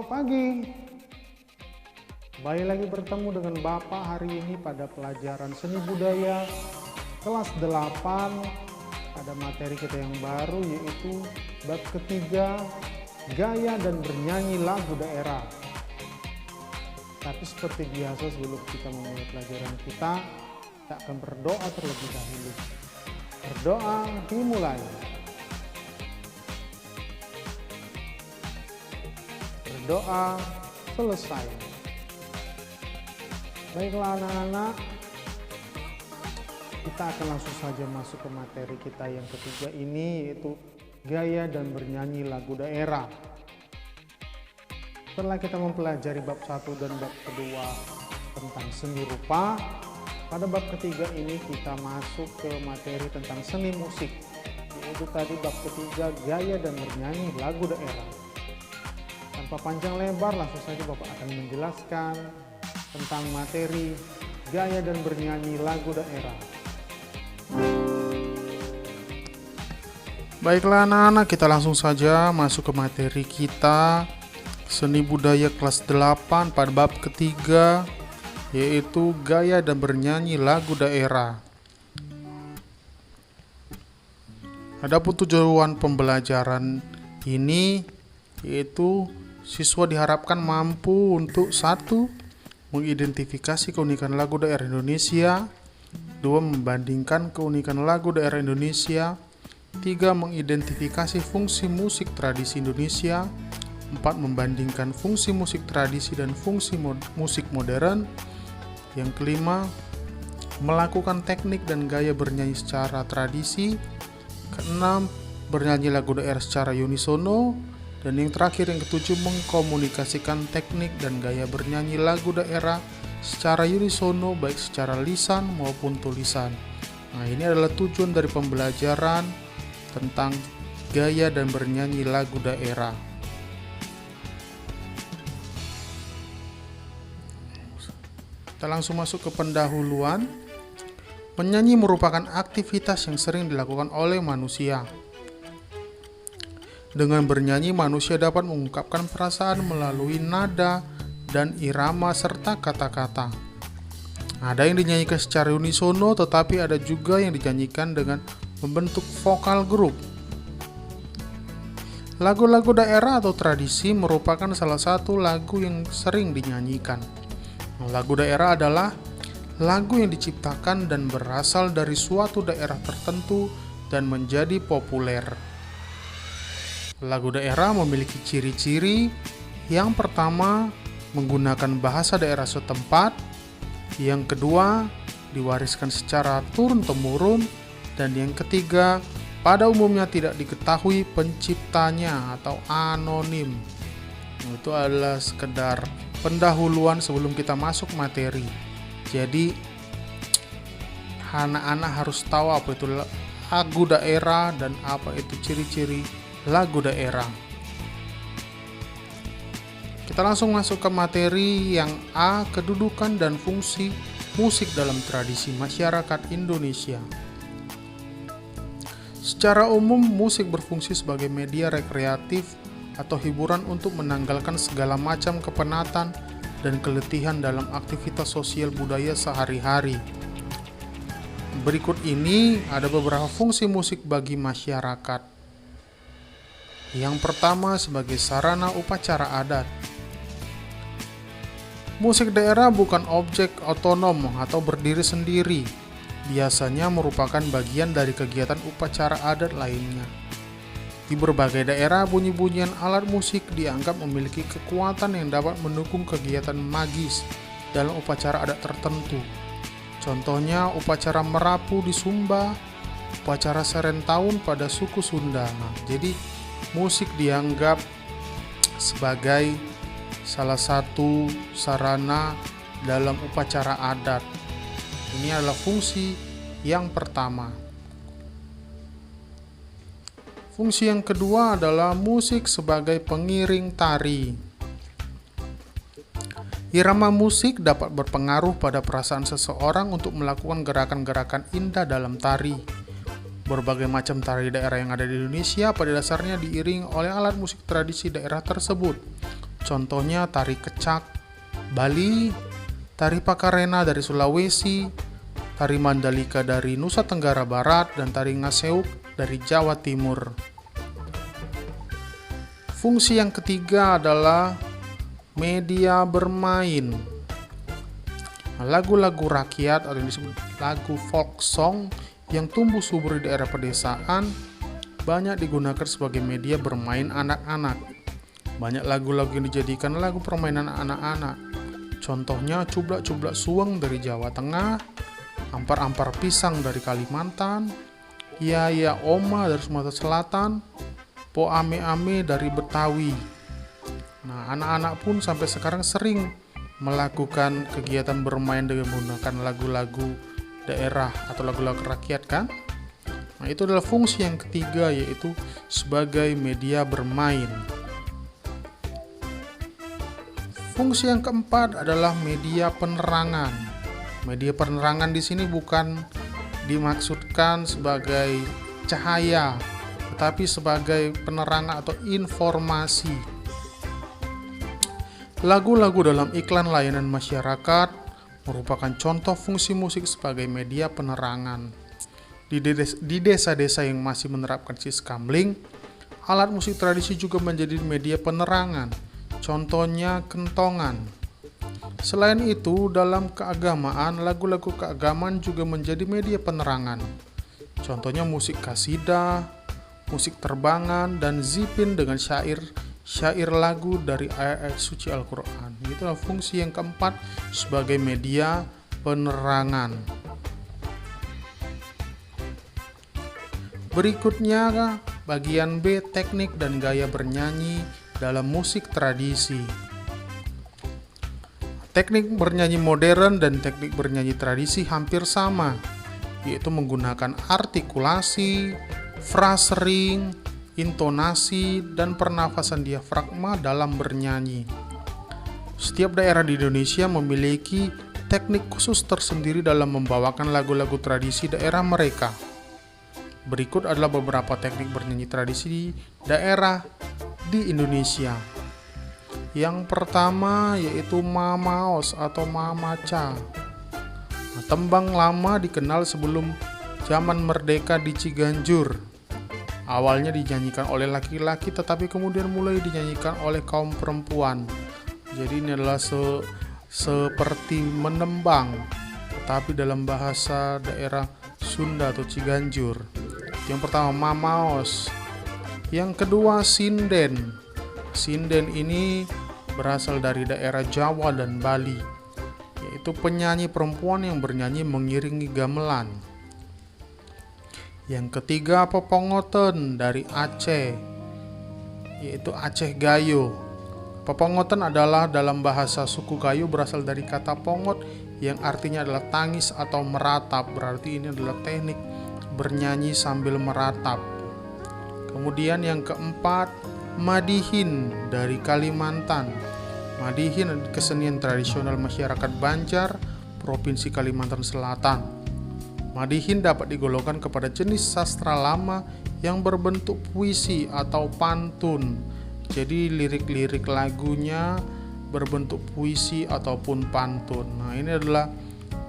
Selamat pagi. Kembali lagi bertemu dengan Bapak hari ini pada pelajaran seni budaya kelas 8 pada materi kita yang baru, yaitu bab ketiga, gaya dan bernyanyi lagu daerah. Tapi seperti biasa, sebelum kita memulai pelajaran kita akan berdoa terlebih dahulu. Berdoa dimulai. Berdoa selesai. Baiklah anak-anak, kita akan langsung saja masuk ke materi kita yang ketiga ini, yaitu gaya dan bernyanyi lagu daerah. Setelah kita mempelajari bab 1 dan bab kedua tentang seni rupa, pada bab ketiga ini kita masuk ke materi tentang seni musik, yaitu tadi bab ketiga, gaya dan bernyanyi lagu daerah. Tanpa panjang lebar, langsung saja Bapak akan menjelaskan tentang materi gaya dan bernyanyi lagu daerah. Baiklah anak-anak, kita langsung saja masuk ke materi kita seni budaya kelas 8 pada bab ketiga, yaitu gaya dan bernyanyi lagu daerah. Adapun tujuan pembelajaran ini yaitu siswa diharapkan mampu untuk 1. Mengidentifikasi keunikan lagu daerah Indonesia, 2. Membandingkan keunikan lagu daerah Indonesia, 3. Mengidentifikasi fungsi musik tradisi Indonesia, 4. Membandingkan fungsi musik tradisi dan fungsi musik modern, yang kelima, melakukan teknik dan gaya bernyanyi secara tradisi, keenam, bernyanyi lagu daerah secara unisono, dan yang terakhir, yang ketujuh, mengkomunikasikan teknik dan gaya bernyanyi lagu daerah secara unisono, baik secara lisan maupun tulisan. Nah, ini adalah tujuan dari pembelajaran tentang gaya dan bernyanyi lagu daerah. Kita langsung masuk ke pendahuluan. Menyanyi merupakan aktivitas yang sering dilakukan oleh manusia. Dengan bernyanyi, manusia dapat mengungkapkan perasaan melalui nada dan irama serta kata-kata. Ada yang dinyanyikan secara unisono, tetapi ada juga yang dinyanyikan dengan membentuk vokal grup. Lagu-lagu daerah atau tradisi merupakan salah satu lagu yang sering dinyanyikan. Lagu daerah adalah lagu yang diciptakan dan berasal dari suatu daerah tertentu dan menjadi populer. Lagu daerah memiliki ciri-ciri. Yang pertama, menggunakan bahasa daerah setempat. Yang kedua, diwariskan secara turun-temurun. Dan yang ketiga, pada umumnya tidak diketahui penciptanya atau anonim. Itu adalah sekedar pendahuluan sebelum kita masuk materi. Jadi, anak-anak harus tahu apa itu lagu daerah dan apa itu ciri-ciri lagu daerah. Kita langsung masuk ke materi yang A, kedudukan dan fungsi musik dalam tradisi masyarakat Indonesia. Secara umum, musik berfungsi sebagai media rekreatif atau hiburan untuk menanggalkan segala macam kepenatan dan keletihan dalam aktivitas sosial budaya sehari-hari. Berikut ini ada beberapa fungsi musik bagi masyarakat. Yang pertama, sebagai sarana upacara adat. Musik daerah bukan objek otonom atau berdiri sendiri. Biasanya merupakan bagian dari kegiatan upacara adat lainnya. Di berbagai daerah, bunyi-bunyian alat musik dianggap memiliki kekuatan yang dapat mendukung kegiatan magis dalam upacara adat tertentu. Contohnya upacara Merapu di Sumba, upacara Serentahun pada suku Sunda. Jadi musik dianggap sebagai salah satu sarana dalam upacara adat. Ini adalah fungsi yang pertama. Fungsi yang kedua adalah musik sebagai pengiring tari. Irama musik dapat berpengaruh pada perasaan seseorang untuk melakukan gerakan-gerakan indah dalam tari. Berbagai macam tari daerah yang ada di Indonesia pada dasarnya diiringi oleh alat musik tradisi daerah tersebut. Contohnya tari kecak Bali, tari pakarena dari Sulawesi, tari Mandalika dari Nusa Tenggara Barat, dan tari ngaseuk dari Jawa Timur. Fungsi yang ketiga adalah media bermain. Lagu-lagu rakyat atau yang disebut lagu folk song yang tumbuh subur di daerah pedesaan banyak digunakan sebagai media bermain anak-anak. Banyak lagu-lagu yang dijadikan lagu permainan anak-anak. Contohnya cublak-cublak suweng dari Jawa Tengah, ampar-ampar pisang dari Kalimantan, ya ya oma dari Sumatera Selatan, po ame-ame dari Betawi. Nah, anak-anak pun sampai sekarang sering melakukan kegiatan bermain dengan menggunakan lagu-lagu daerah atau lagu-lagu rakyat kan? Nah, itu adalah fungsi yang ketiga, yaitu sebagai media bermain. Fungsi yang keempat adalah media penerangan. Media penerangan di sini bukan dimaksudkan sebagai cahaya, tetapi sebagai penerangan atau informasi. Lagu-lagu dalam iklan layanan masyarakat merupakan contoh fungsi musik sebagai media penerangan. Di desa-desa yang masih menerapkan siskamling, alat musik tradisi juga menjadi media penerangan. Contohnya kentongan. Selain itu, dalam keagamaan, lagu-lagu keagamaan juga menjadi media penerangan. Contohnya musik kasidah, musik terbangan, dan zipin dengan syair lagu dari ayat-ayat suci Al-Quran. Itulah fungsi yang keempat sebagai media penerangan. Berikutnya bagian B, teknik dan gaya bernyanyi dalam musik tradisi. Teknik bernyanyi modern dan teknik bernyanyi tradisi hampir sama, yaitu menggunakan artikulasi, frasering, intonasi, dan pernafasan diafragma dalam bernyanyi. Setiap daerah di Indonesia memiliki teknik khusus tersendiri dalam membawakan lagu-lagu tradisi daerah mereka. Berikut adalah beberapa teknik bernyanyi tradisi daerah di Indonesia. Yang pertama yaitu mamaos atau mamaca. Tembang lama dikenal sebelum zaman merdeka di Ciganjur. Awalnya dinyanyikan oleh laki-laki tetapi kemudian mulai dinyanyikan oleh kaum perempuan. Jadi ini adalah seperti menembang tetapi dalam bahasa daerah Sunda atau Ciganjur. Yang pertama mamaos. Yang kedua sinden. Sinden ini berasal dari daerah Jawa dan Bali, yaitu penyanyi perempuan yang bernyanyi mengiringi gamelan. Yang ketiga pepongoten dari Aceh, yaitu Aceh Gayo. Pepongoten adalah dalam bahasa suku Gayo berasal dari kata pongot yang artinya adalah tangis atau meratap. Berarti ini adalah teknik bernyanyi sambil meratap. Kemudian yang keempat madihin dari Kalimantan. Madihin adalah kesenian tradisional masyarakat Banjar, Provinsi Kalimantan Selatan. Madihin dapat digolongkan kepada jenis sastra lama yang berbentuk puisi atau pantun. Jadi lirik-lirik lagunya berbentuk puisi ataupun pantun. Nah, ini adalah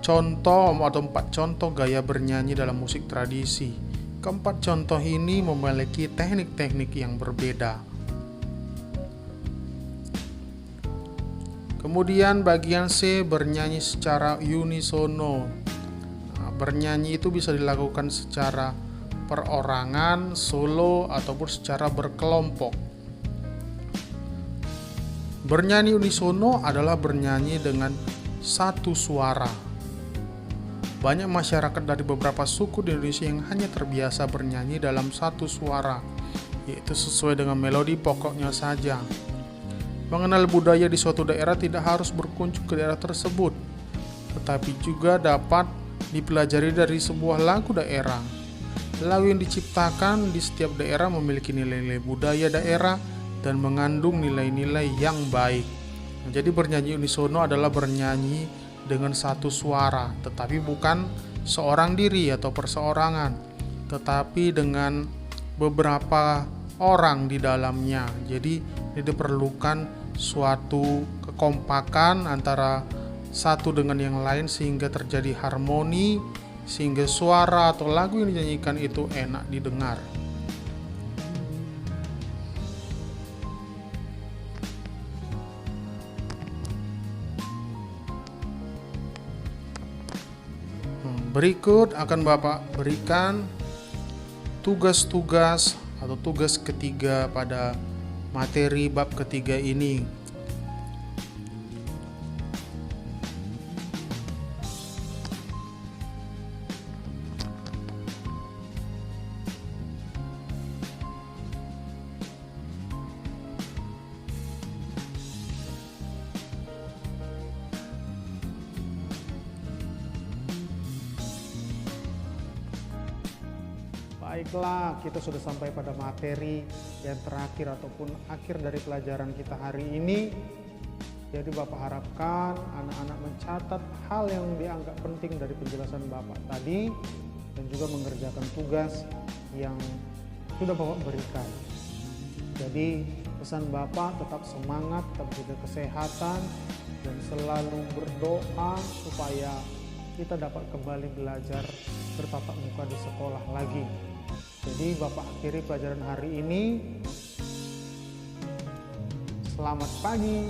contoh atau 4 contoh gaya bernyanyi dalam musik tradisi. Keempat contoh ini memiliki teknik-teknik yang berbeda. Kemudian bagian C, bernyanyi secara unisono. Bernyanyi itu bisa dilakukan secara perorangan, solo, ataupun secara berkelompok. Bernyanyi unisono adalah bernyanyi dengan satu suara. Banyak masyarakat dari beberapa suku di Indonesia yang hanya terbiasa bernyanyi dalam satu suara, yaitu sesuai dengan melodi pokoknya saja. Mengenal budaya di suatu daerah tidak harus berkunjung ke daerah tersebut, tetapi juga dapat dipelajari dari sebuah lagu daerah. Lagu yang diciptakan di setiap daerah memiliki nilai-nilai budaya daerah dan mengandung nilai-nilai yang baik. Jadi bernyanyi unisono adalah bernyanyi dengan satu suara, tetapi bukan seorang diri atau perseorangan, tetapi dengan beberapa orang di dalamnya. Jadi ini diperlukan suatu kekompakan antara satu dengan yang lain sehingga terjadi harmoni, sehingga suara atau lagu yang dinyanyikan itu enak didengar. Berikut akan Bapak berikan tugas-tugas atau tugas ketiga pada materi bab ketiga ini. Baiklah, kita sudah sampai pada materi yang terakhir ataupun akhir dari pelajaran kita hari ini. Jadi Bapak harapkan anak-anak mencatat hal yang dianggap penting dari penjelasan Bapak tadi dan juga mengerjakan tugas yang sudah Bapak berikan. Jadi pesan Bapak tetap semangat, tetap jaga kesehatan dan selalu berdoa supaya kita dapat kembali belajar bertatap muka di sekolah lagi. Jadi Bapak akhiri pelajaran hari ini. Selamat pagi.